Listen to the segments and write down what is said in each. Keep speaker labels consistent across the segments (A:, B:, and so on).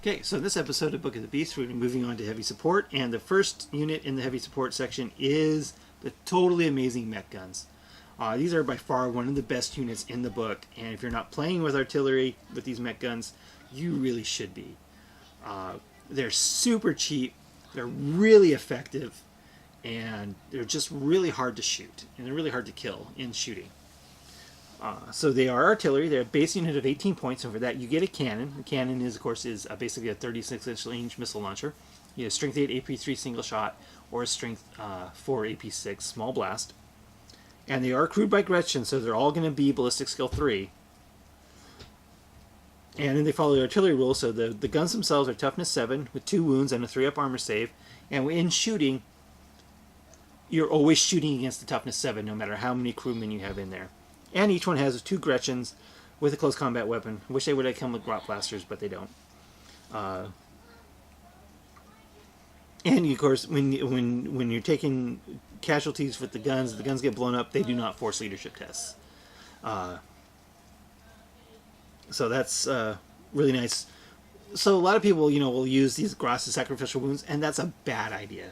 A: Okay, so in this episode of Book of the Beast, we're moving on to heavy support, and the first unit in the heavy support section is the totally amazing mech guns. These are by far one of the best units in the book, and if you're not playing with artillery with these mech guns, you really should be. They're super cheap, they're really effective, and they're just really hard to shoot, and they're really hard to kill in shooting. So they are artillery. They're a base unit of 18 points, and for that you get a cannon. The cannon is, of course, basically a 36-inch range missile launcher. You have strength 8 AP3 single shot, or a strength 4 AP6 small blast. And they are crewed by Gretchen, so they're all going to be ballistic skill 3. And then they follow the artillery rules, so the guns themselves are toughness 7 with 2 wounds and a 3-up armor save. And in shooting, you're always shooting against the toughness 7, no matter how many crewmen you have in there. And each one has 2 Gretchens with a close combat weapon. I wish they would have come with grot blasters, but they don't. And of course, when you're taking casualties with the guns get blown up. They do not force leadership tests. So that's really nice. So a lot of people, will use these grots as sacrificial wounds, and that's a bad idea.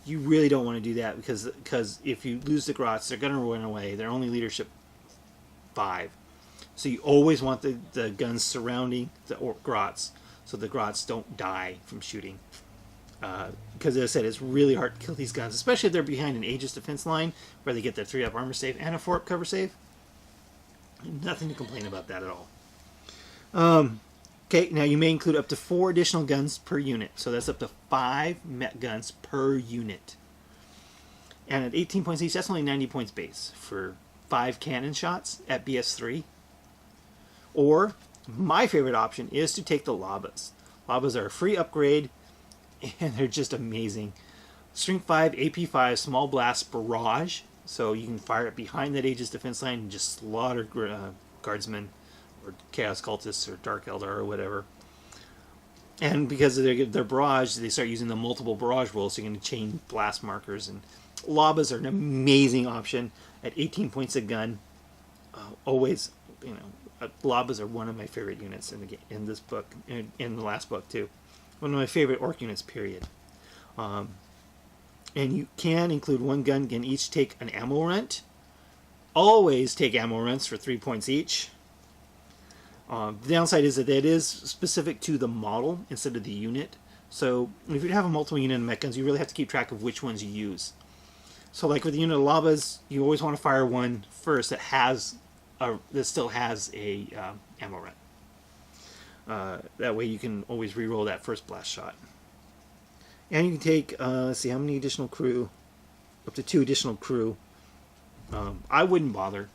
A: You really don't want to do that because if you lose the grots, they're going to run away. They're only leadership 5. So you always want the guns surrounding the grots so the grots don't die from shooting. Because as I said, it's really hard to kill these guns, especially if they're behind an Aegis defense line where they get their 3-up armor save and a 4-up cover save. Nothing to complain about that at all. Okay, now you may include up to 4 additional guns per unit. So that's up to 5 mech guns per unit. And at 18 points each, that's only 90 points base for 5 cannon shots at BS3. Or, my favorite option is to take the Labas. Labas are a free upgrade, and they're just amazing. Strength 5, AP5, small blast barrage, so you can fire it behind that Aegis defense line and just slaughter guardsmen, or Chaos Cultists, or Dark Eldar, or whatever. And because of their barrage, they start using the multiple barrage rolls, so you can chain blast markers. And Labas are an amazing option at 18 points a gun. Always, Labas are one of my favorite units in this book, in the last book too. One of my favorite orc units, period. And you can include 1 gun, can each take an ammo rent. Always take ammo rents for 3 points each. The downside is that it is specific to the model instead of the unit. So if you have a multiple unit of mech guns, you really have to keep track of which ones you use. So like with the unit of Labas, you always want to fire one first that still has a ammo rent. That way you can always reroll that first blast shot. And you can take, let's see, how many additional crew? Up to 2 additional crew. I wouldn't bother.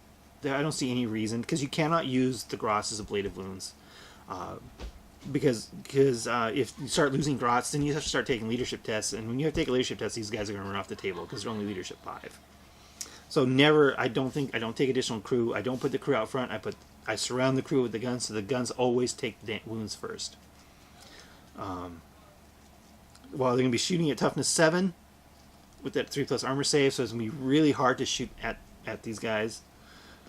A: I don't see any reason, because you cannot use the grots as ablative wounds. Because if you start losing grots, then you have to start taking leadership tests, and when you have to take a leadership test, these guys are going to run off the table because they're only leadership 5. So I don't take additional crew. I don't put the crew out front. I surround the crew with the guns, so the guns always take the wounds first. While they're going to be shooting at toughness 7 with that 3+ armor save, so it's going to be really hard to shoot at these guys.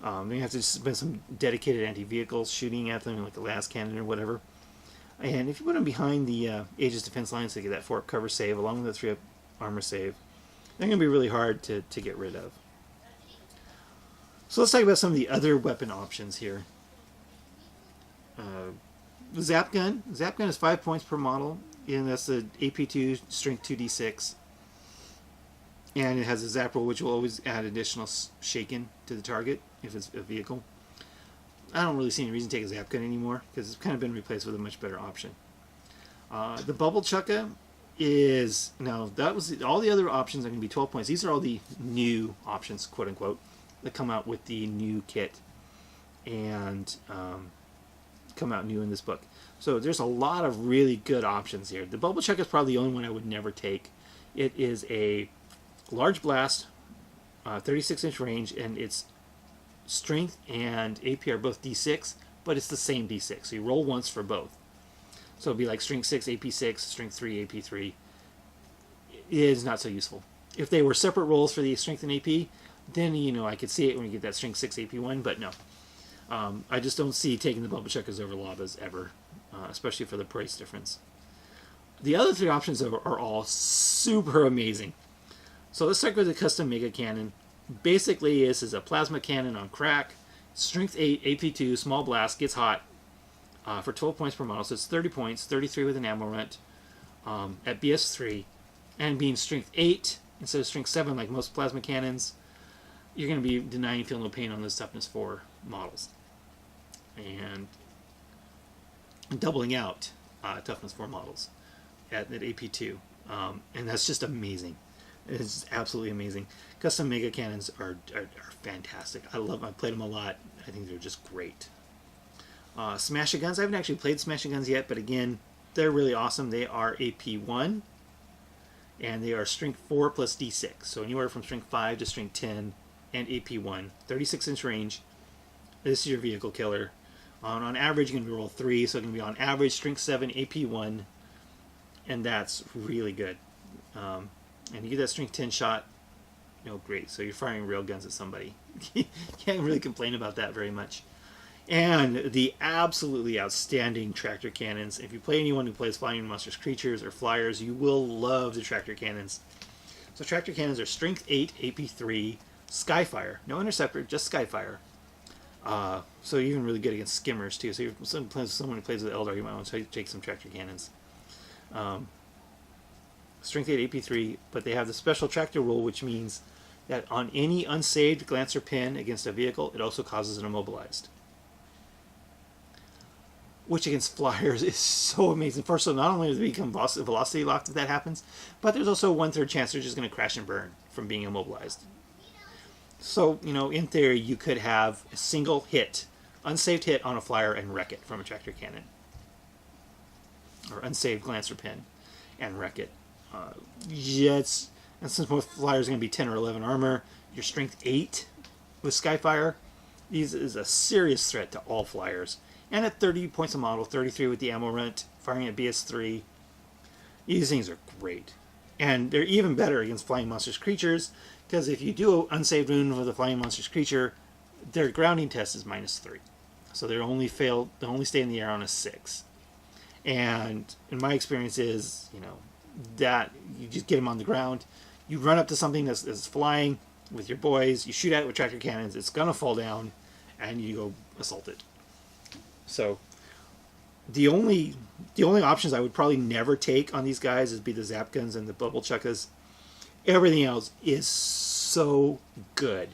A: You have to spend some dedicated anti-vehicles shooting at them, like the last cannon or whatever. And if you put them behind the Aegis defense lines to get that 4-up cover save along with the 3-up armor save, they're going to be really hard to get rid of. So let's talk about some of the other weapon options here. The Zap Gun. Zap Gun is 5 points per model, and that's the AP2 strength 2d6. And it has a zap roll, which will always add additional shaken to the target if it's a vehicle. I don't really see any reason to take a Zap Gun anymore, because it's kind of been replaced with a much better option. The Bubble Chukka is, now that was all the other options are going to be 12 points. These are all the new options, quote unquote, that come out with the new kit and come out new in this book. So there's a lot of really good options here. The Bubble Chukka is probably the only one I would never take. It is a large blast, 36-inch range, and its strength and AP are both D6, but it's the same D6. So you roll once for both. So it'd be like strength 6, AP6, strength 3, AP3. It is not so useful. If they were separate rolls for the strength and AP, then I could see it when you get that strength 6 AP1, but no. I just don't see taking the Bubble Chukkas over Labas ever. especially for the price difference. The other three options are all super amazing. So let's start with the custom Mega Cannon. Basically, this is a plasma cannon on crack, strength 8, AP2, small blast, gets hot for 12 points per model. So it's 30 points, 33 with an ammo rent at BS3. And being strength 8 instead of strength 7 like most plasma cannons, you're going to be denying feel no pain on those toughness 4 models. And doubling out toughness 4 models at AP2. And that's just amazing. It's absolutely amazing. Custom Mega Cannons are fantastic. I played them a lot. I think they're just great. Smash Guns. I haven't actually played Smash Guns yet, but again, they're really awesome. They are AP1, and they are strength 4 plus D6. So anywhere from strength 5 to strength 10, and AP1. 36-inch range. This is your vehicle killer. On average, you're going to roll 3, so it's going to be on average strength 7, AP1, and that's really good. And you get that strength 10 shot, great. So you're firing real guns at somebody. You can't really complain about that very much. And the absolutely outstanding tractor cannons. If you play anyone who plays Flying Monsters Creatures or Flyers, you will love the tractor cannons. So tractor cannons are strength 8, AP3, Skyfire. No interceptor, just Skyfire. So you're even really good against skimmers too. So if someone who plays with Eldar, you might want to take some tractor cannons. Strength 8 AP3, but they have the special tractor rule, which means that on any unsaved glance or pin against a vehicle, it also causes an immobilized. Which against Flyers is so amazing. First of all, not only does it become velocity locked if that happens, but there's also a 1/3 chance they're just going to crash and burn from being immobilized. So, in theory, you could have a single hit, unsaved hit on a Flyer and wreck it from a tractor cannon. Or unsaved glance or pin and wreck it. And since most Flyers are going to be 10 or 11 armor, your strength 8 with Skyfire, these is a serious threat to all Flyers. And at 30 points a model, 33 with the ammo rent, firing at BS3, these things are great. And they're even better against Flying Monsters Creatures, because if you do an unsaved wound with a Flying Monsters Creature, their grounding test is -3. So they only stay in the air on a 6. And in my experience is, that you just get them on the ground, you run up to something that's flying with your boys, you shoot at it with tractor cannons, it's gonna fall down, and you go assault it. So the only options I would probably never take on these guys is be the zap guns and the bubble chuckas. Everything else is so good,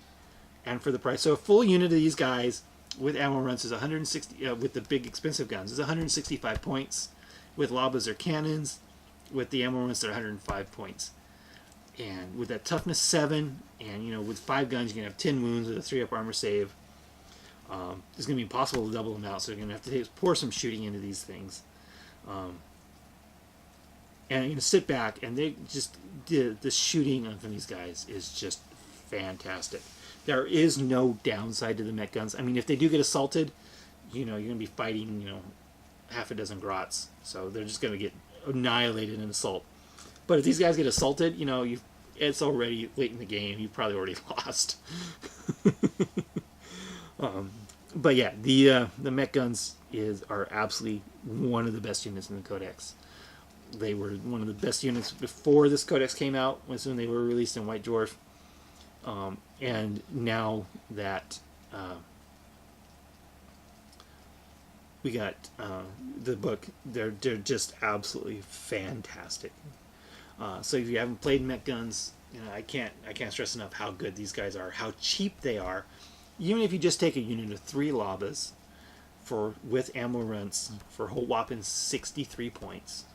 A: and for the price. So a full unit of these guys with ammo runs is 160. With the big expensive guns is 165 points. With Labas or cannons, with the ammo runs, they're 105 points. And with that toughness 7, and with 5 guns, you can have 10 wounds with a 3-up armor save. It's going to be impossible to double them out, so you're going to have to pour some shooting into these things. And you're going to sit back, and they just the shooting from these guys is just fantastic. There is no downside to the mech guns. I mean, if they do get assaulted, you're going to be fighting, half a dozen grots. So they're just going to get annihilated in an assault. But if these guys get assaulted, it's already late in the game. You've probably already lost. But yeah, the mech guns are absolutely one of the best units in the Codex. They were one of the best units before this Codex came out, when they were released in White Dwarf. And now that we got the book, they're just absolutely fantastic. So if you haven't played mech guns, I can't stress enough how good these guys are, how cheap they are. Even if you just take a unit of 3 Labas with ammo rents for a whole whopping 63 points,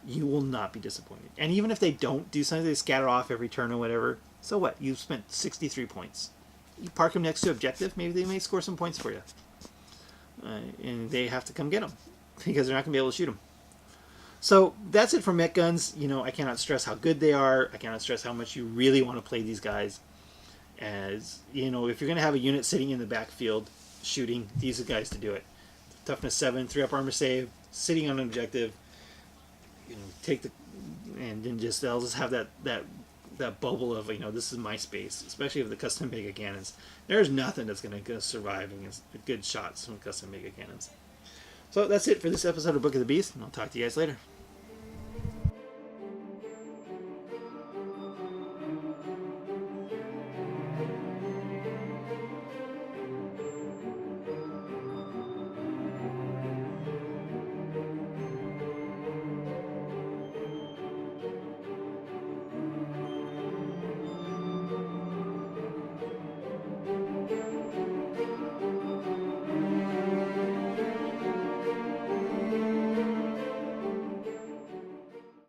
A: you will not be disappointed. And even if they don't do something, they scatter off every turn or whatever, so what? You've spent 63 points. You park them next to objective, maybe they may score some points for you. And they have to come get them, because they're not going to be able to shoot them. So that's it for mech guns. I cannot stress how good they are. I cannot stress how much you really want to play these guys. As if you're going to have a unit sitting in the backfield shooting, these are the guys to do it. Toughness 7, 3-up armor save, sitting on an objective. And then they'll just have that bubble of this is my space. Especially with the custom mega cannons, there's nothing that's going to survive against good shots from custom mega cannons. So that's it for this episode of Book of the Beast, and I'll talk to you guys later.